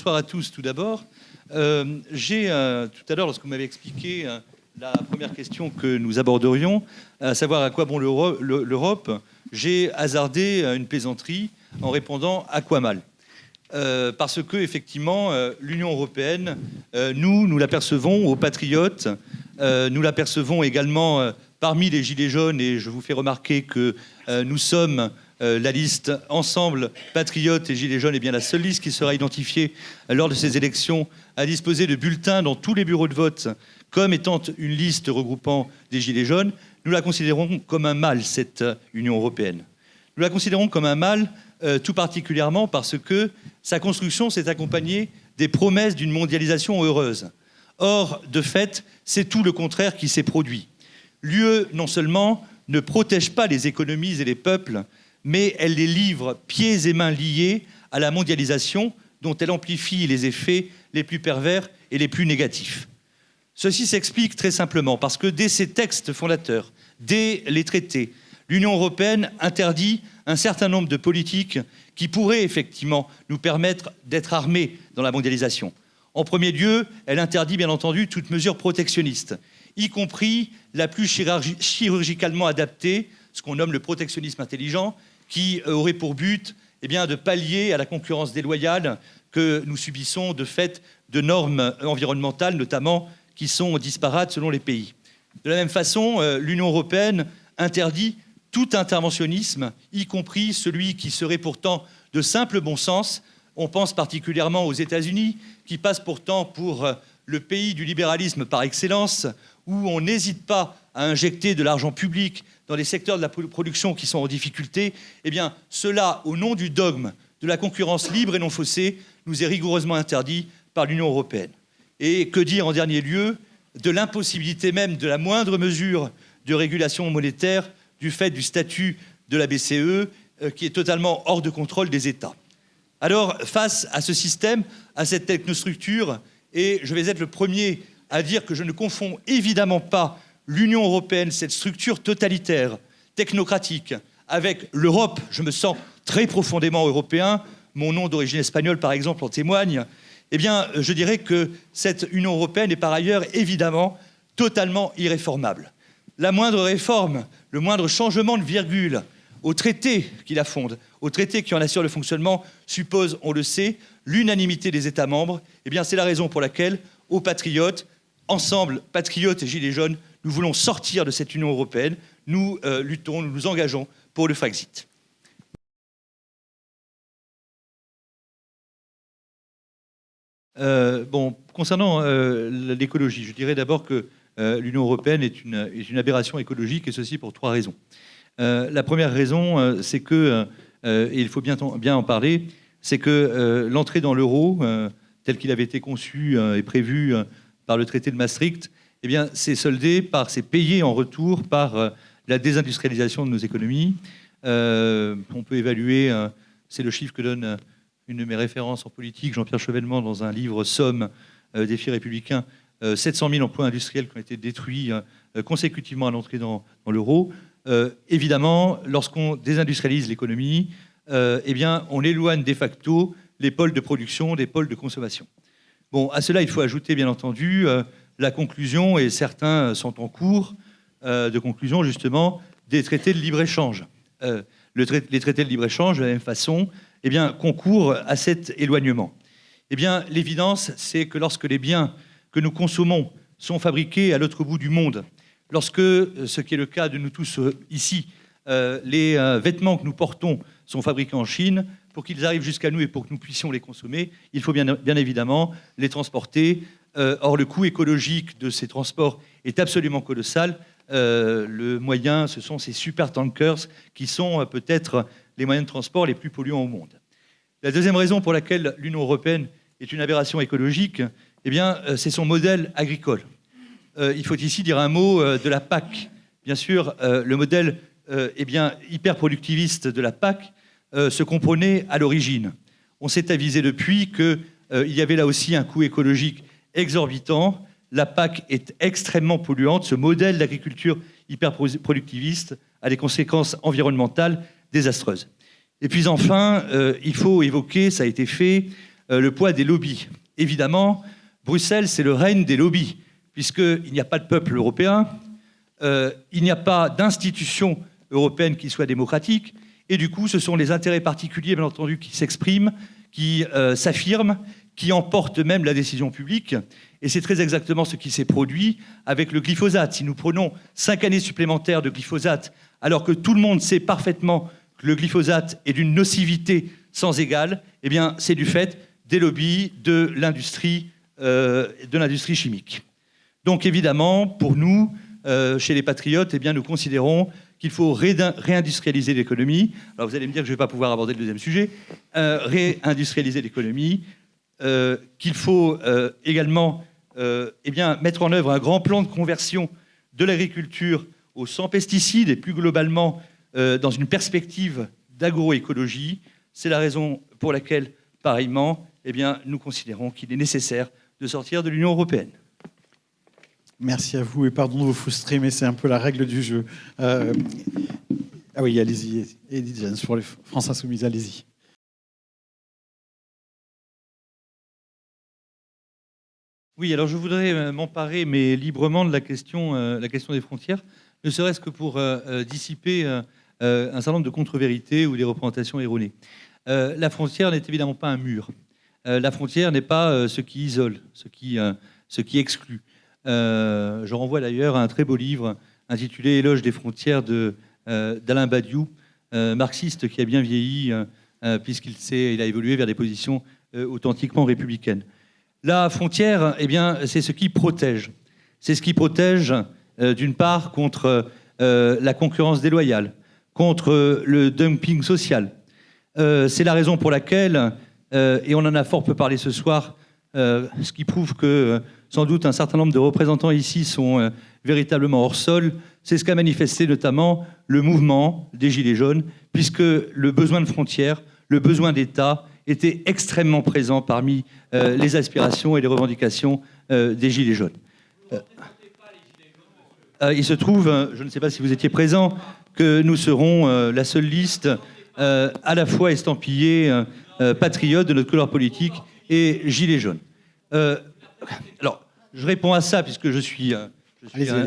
bonsoir à tous tout d'abord. J'ai tout à l'heure, lorsque vous m'avez expliqué la première question que nous aborderions, à savoir à quoi bon l'Europe, j'ai hasardé une plaisanterie en répondant à quoi mal. Parce que effectivement, l'Union européenne, nous l'apercevons aux patriotes, nous l'apercevons également parmi les gilets jaunes, et je vous fais remarquer que nous sommes la liste Ensemble, Patriotes et Gilets jaunes est bien la seule liste qui sera identifiée lors de ces élections à disposer de bulletins dans tous les bureaux de vote comme étant une liste regroupant des Gilets jaunes. Nous la considérons comme un mal, cette Union européenne. Nous la considérons comme un mal tout particulièrement parce que sa construction s'est accompagnée des promesses d'une mondialisation heureuse. Or, de fait, c'est tout le contraire qui s'est produit. L'UE, non seulement ne protège pas les économies et les peuples, mais elle les livre pieds et mains liés à la mondialisation dont elle amplifie les effets les plus pervers et les plus négatifs. Ceci s'explique très simplement parce que dès ses textes fondateurs, dès les traités, l'Union européenne interdit un certain nombre de politiques qui pourraient effectivement nous permettre d'être armés dans la mondialisation. En premier lieu, elle interdit bien entendu toute mesure protectionniste, y compris la plus chirurgicalement adaptée, ce qu'on nomme le protectionnisme intelligent, qui aurait pour but de pallier à la concurrence déloyale que nous subissons de fait de normes environnementales, notamment, qui sont disparates selon les pays. De la même façon, l'Union européenne interdit tout interventionnisme, y compris celui qui serait pourtant de simple bon sens. On pense particulièrement aux États-Unis, qui passent pourtant pour le pays du libéralisme par excellence, où on n'hésite pas à injecter de l'argent public dans les secteurs de la production qui sont en difficulté. Eh bien, cela, au nom du dogme de la concurrence libre et non faussée, nous est rigoureusement interdit par l'Union européenne. Et que dire en dernier lieu de l'impossibilité même de la moindre mesure de régulation monétaire du fait du statut de la BCE qui est totalement hors de contrôle des États. Alors, face à ce système, à cette technostructure, et je vais être le premier à dire que je ne confonds évidemment pas l'Union européenne, cette structure totalitaire, technocratique, avec l'Europe. Je me sens très profondément européen. Mon nom d'origine espagnole, par exemple, en témoigne. Eh bien, je dirais que cette Union européenne est par ailleurs évidemment totalement irréformable. La moindre réforme, le moindre changement de virgule au traité qui la fonde, au traité qui en assure le fonctionnement, suppose, on le sait, l'unanimité des États membres. Eh bien, c'est la raison pour laquelle, aux patriotes, Ensemble, Patriotes et Gilets jaunes, nous voulons sortir de cette Union européenne. Nous luttons, nous nous engageons pour le Frexit. Concernant l'écologie, je dirais d'abord que l'Union européenne est une aberration écologique, et ceci pour 3 raisons. La première raison, c'est que, et il faut bien en parler, c'est que l'entrée dans l'euro, tel qu'il avait été conçu et prévu par le traité de Maastricht, eh bien, c'est payé en retour par la désindustrialisation de nos économies. On peut évaluer, c'est le chiffre que donne une de mes références en politique, Jean-Pierre Chevènement, dans un livre Somme, défis républicains, 700 000 emplois industriels qui ont été détruits consécutivement à l'entrée dans l'euro. Évidemment, lorsqu'on désindustrialise l'économie, eh bien, on éloigne de facto les pôles de production des pôles de consommation. Bon, à cela, il faut ajouter, bien entendu, la conclusion, et certains sont en cours de conclusion, justement, des traités de libre-échange. Les traités de libre-échange, de la même façon, eh bien, concourent à cet éloignement. Eh bien, l'évidence, c'est que lorsque les biens que nous consommons sont fabriqués à l'autre bout du monde, lorsque, ce qui est le cas de nous tous ici, les vêtements que nous portons sont fabriqués en Chine, pour qu'ils arrivent jusqu'à nous et pour que nous puissions les consommer, il faut bien évidemment les transporter. Or, le coût écologique de ces transports est absolument colossal. Le moyen, ce sont ces supertankers qui sont peut-être les moyens de transport les plus polluants au monde. La deuxième raison pour laquelle l'Union européenne est une aberration écologique, eh bien, c'est son modèle agricole. Il faut ici dire un mot de la PAC. Bien sûr, le modèle hyper productiviste de la PAC se comprenait à l'origine. On s'est avisé depuis qu'il y avait là aussi un coût écologique exorbitant. La PAC est extrêmement polluante. Ce modèle d'agriculture hyper productiviste a des conséquences environnementales désastreuses. Et puis enfin, il faut évoquer, ça a été fait, le poids des lobbies. Évidemment, Bruxelles, c'est le règne des lobbies, puisqu'il n'y a pas de peuple européen, il n'y a pas d'institution européenne qui soit démocratique, et du coup, ce sont les intérêts particuliers, bien entendu, qui s'expriment, qui s'affirment, qui emportent même la décision publique. Et c'est très exactement ce qui s'est produit avec le glyphosate. Si nous prenons 5 années supplémentaires de glyphosate, alors que tout le monde sait parfaitement que le glyphosate est d'une nocivité sans égale, eh bien, c'est du fait des lobbies de l'industrie chimique. Donc, évidemment, pour nous, chez les Patriotes, eh bien, nous considérons qu'il faut réindustrialiser l'économie. Alors, vous allez me dire que je ne vais pas pouvoir aborder le deuxième sujet. Réindustrialiser l'économie, qu'il faut également eh bien, mettre en œuvre un grand plan de conversion de l'agriculture au sans pesticides et plus globalement dans une perspective d'agroécologie. C'est la raison pour laquelle, pareillement, eh bien, nous considérons qu'il est nécessaire de sortir de l'Union européenne. Merci à vous et pardon de vous frustrer, mais c'est un peu la règle du jeu. Ah oui, allez-y, Edith Jans pour les France Insoumise, allez-y. Oui, alors je voudrais m'emparer, mais librement, de la question des frontières, ne serait-ce que pour dissiper un certain nombre de contre-vérités ou des représentations erronées. La frontière n'est évidemment pas un mur. La frontière n'est pas ce qui isole, ce qui exclut. Je renvoie d'ailleurs à un très beau livre intitulé « Éloge des frontières » d'Alain Badiou, marxiste qui a bien vieilli, puisqu'il a évolué vers des positions authentiquement républicaines. La frontière, eh bien, c'est ce qui protège. C'est ce qui protège, d'une part, contre la concurrence déloyale, contre le dumping social. C'est la raison pour laquelle, et on en a fort peu parlé ce soir, ce qui prouve que sans doute un certain nombre de représentants ici sont véritablement hors sol, c'est ce qu'a manifesté notamment le mouvement des Gilets jaunes, puisque le besoin de frontières, le besoin d'État était extrêmement présent parmi les aspirations et les revendications des Gilets jaunes. Il se trouve, je ne sais pas si vous étiez présent, que nous serons la seule liste à la fois estampillée patriote de notre couleur politique et Gilets jaunes. Alors, je réponds à ça puisque je suis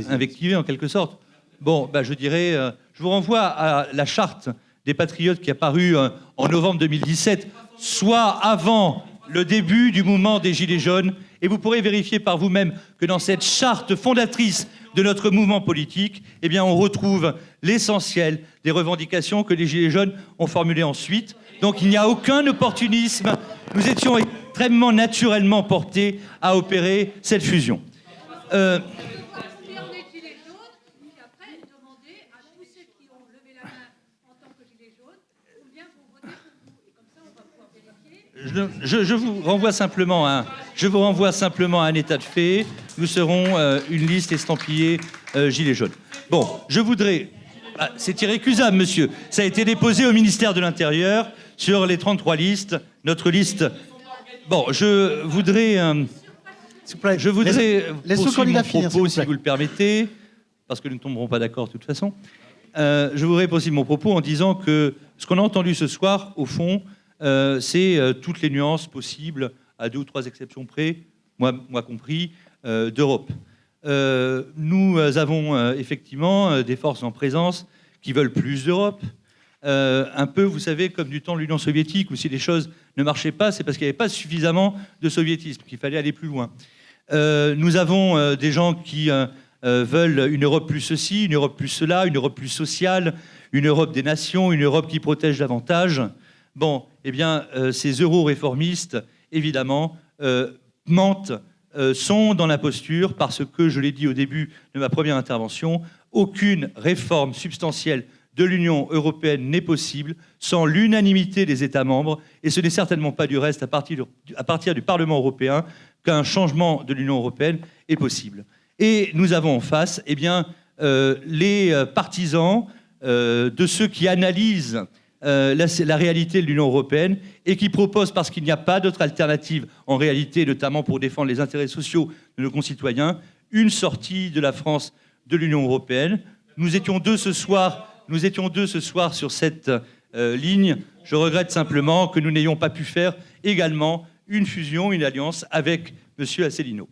invectivé en quelque sorte. Bon, je dirais, je vous renvoie à la charte des Patriotes qui est apparue en novembre 2017, soit avant le début du mouvement des Gilets jaunes, et vous pourrez vérifier par vous-même que dans cette charte fondatrice de notre mouvement politique, eh bien, on retrouve l'essentiel des revendications que les Gilets jaunes ont formulées ensuite. Donc il n'y a aucun opportunisme. Nous étions extrêmement naturellement portés à opérer cette fusion. Je vous renvoie simplement à un état de fait. Nous serons une liste estampillée Gilets jaunes. Bon, je voudrais... c'est irrécusable, monsieur. Ça a été déposé au ministère de l'Intérieur sur les 33 listes. Notre liste... Bon, je voudrais poursuivre mon propos, si vous le permettez, parce que nous ne tomberons pas d'accord de toute façon. Je voudrais poursuivre mon propos en disant que ce qu'on a entendu ce soir, au fond... c'est toutes les nuances possibles, à 2 ou 3 exceptions près, moi compris, d'Europe. Nous avons effectivement des forces en présence qui veulent plus d'Europe. Un peu, vous savez, comme du temps de l'Union soviétique, où si les choses ne marchaient pas, c'est parce qu'il n'y avait pas suffisamment de soviétisme, qu'il fallait aller plus loin. Nous avons des gens qui veulent une Europe plus ceci, une Europe plus cela, une Europe plus sociale, une Europe des nations, une Europe qui protège davantage. Bon, eh bien, ces euro-réformistes, évidemment, mentent, sont dans la posture, parce que, je l'ai dit au début de ma première intervention, aucune réforme substantielle de l'Union européenne n'est possible sans l'unanimité des États membres, et ce n'est certainement pas du reste à partir du Parlement européen qu'un changement de l'Union européenne est possible. Et nous avons en face, eh bien, les partisans de ceux qui analysent la réalité de l'Union européenne et qui propose, parce qu'il n'y a pas d'autre alternative en réalité, notamment pour défendre les intérêts sociaux de nos concitoyens, une sortie de la France de l'Union européenne. Nous étions deux ce soir sur cette ligne. Je regrette simplement que nous n'ayons pas pu faire également une fusion, une alliance avec M. Asselineau.